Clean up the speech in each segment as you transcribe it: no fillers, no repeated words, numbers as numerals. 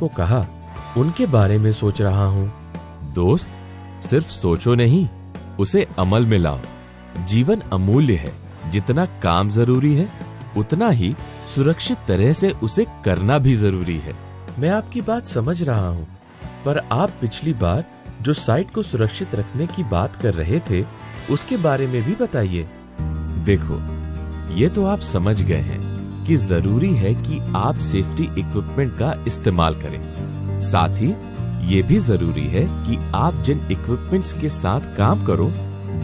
को कहा, उनके बारे में सोच रहा हूँ। दोस्त, सिर्फ सोचो नहीं, उसे अमल में लाओ। जीवन अमूल्य है, जितना काम जरूरी है उतना ही सुरक्षित तरह से उसे करना भी जरूरी है। मैं आपकी बात समझ रहा हूँ, पर आप पिछली बार जो साइट को सुरक्षित रखने की बात कर रहे थे, उसके बारे में भी बताइए। देखो, ये तो आप समझ गए हैं कि जरूरी है कि आप सेफ्टी इक्विपमेंट का इस्तेमाल करें। साथ ही ये भी जरूरी है कि आप जिन इक्विपमेंट्स के साथ काम करो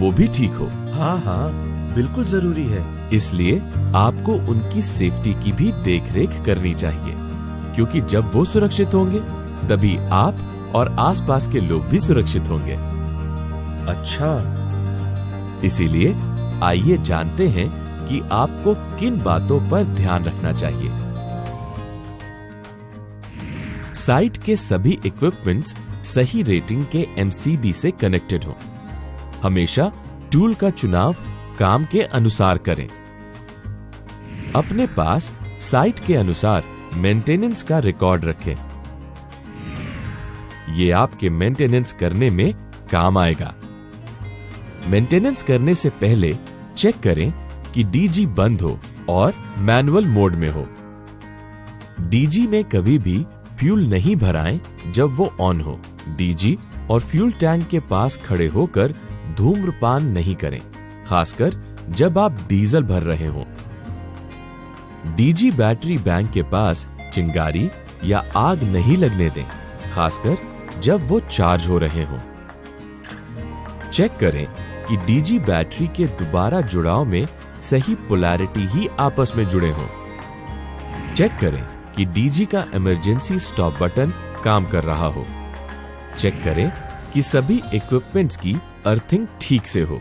वो भी ठीक हो। हाँ, बिल्कुल जरूरी है। इसलिए आपको उनकी सेफ्टी की भी देखरेख करनी चाहिए, क्योंकि जब वो सुरक्षित होंगे तभी आप और आसपास के लोग भी सुरक्षित होंगे। अच्छा, इसीलिए आइए जानते हैं कि आपको किन बातों पर ध्यान रखना चाहिए। साइट के सभी इक्विपमेंट्स सही रेटिंग के MCB से कनेक्टेड हो। हमेशा टूल का चुनाव काम के अनुसार करें। अपने पास साइट के अनुसार मेंटेनेंस का रिकॉर्ड रखें। ये आपके मेंटेनेंस करने में काम आएगा। मेंटेनेंस करने से पहले चेक करें कि DG बंद हो और मैनुअल मोड में हो। DG में कभी भी फ्यूल नहीं भराएं जब वो ऑन हो। DG और फ्यूल टैंक के पास खड़े होकर धूम्रपान नहीं करें, खासकर जब आप डीजल भर रहे हो। DG बैटरी बैंक के पास चिंगारी या आग नहीं लगने दें, खासकर जब वो चार्ज हो रहे हो। चेक करें कि DG बैटरी के दोबारा जुड़ाव में सही पोलैरिटी ही आपस में जुड़े हों। चेक करें कि DG का इमरजेंसी स्टॉप बटन काम कर रहा हो। चेक करें कि सभी इक्विपमेंट्स की अर्थिंग ठीक से हो।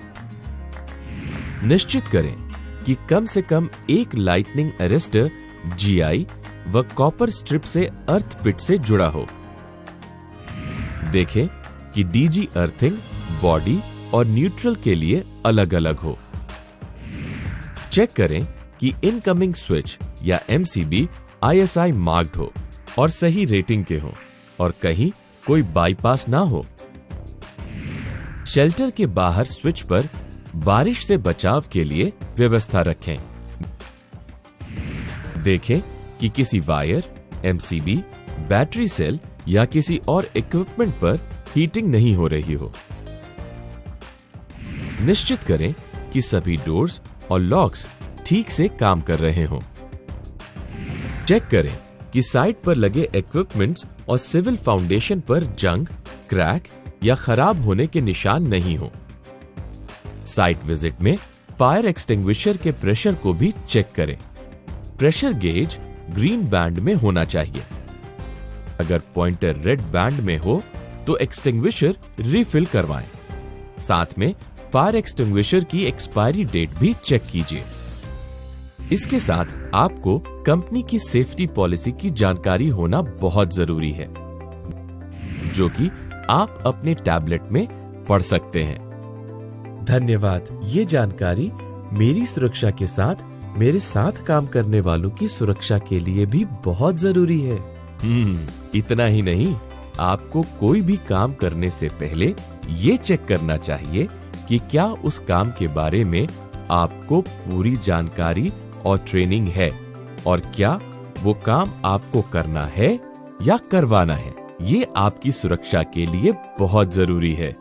निश्चित करें कि कम से कम एक लाइटनिंग अरेस्टर GI व कॉपर स्ट्रिप से अर्थ पिट से जुड़ा हो। देखें कि DG अर्थिंग बॉडी और न्यूट्रल के लिए अलग अलग हो। चेक करें कि इनकमिंग स्विच या MCB ISI मार्क्ड हो और सही रेटिंग के हो और कहीं कोई बाईपास ना हो। शेल्टर के बाहर स्विच पर बारिश से बचाव के लिए व्यवस्था रखें। देखें कि किसी वायर, MCB, बैटरी सेल या किसी और इक्विपमेंट पर हीटिंग नहीं हो रही हो। निश्चित करें कि सभी डोर्स और लॉक्स ठीक से काम कर रहे हों। चेक करें कि साइट पर लगे इक्विपमेंट्स और सिविल फाउंडेशन पर जंग, क्रैक या खराब होने के निशान नहीं हो। साइट विजिट में फायर एक्सटिंग्विशर के प्रेशर को भी चेक करें। प्रेशर गेज ग्रीन बैंड में होना चाहिए। अगर पॉइंटर रेड बैंड में हो तो एक्सटिंग्विशर रिफिल करवाएं। साथ में फायर एक्सटिंग्विशर की एक्सपायरी डेट भी चेक कीजिए। इसके साथ आपको कंपनी की सेफ्टी पॉलिसी की जानकारी होना बहुत जरूरी है, जो कि आप अपने टैबलेट में पढ़ सकते हैं। धन्यवाद। ये जानकारी मेरी सुरक्षा के साथ मेरे साथ काम करने वालों की सुरक्षा के लिए भी बहुत जरूरी है। इतना ही नहीं, आपको कोई भी काम करने से पहले ये चेक करना चाहिए कि क्या उस काम के बारे में आपको पूरी जानकारी और ट्रेनिंग है और क्या वो काम आपको करना है या करवाना है। ये आपकी सुरक्षा के लिए बहुत जरूरी है।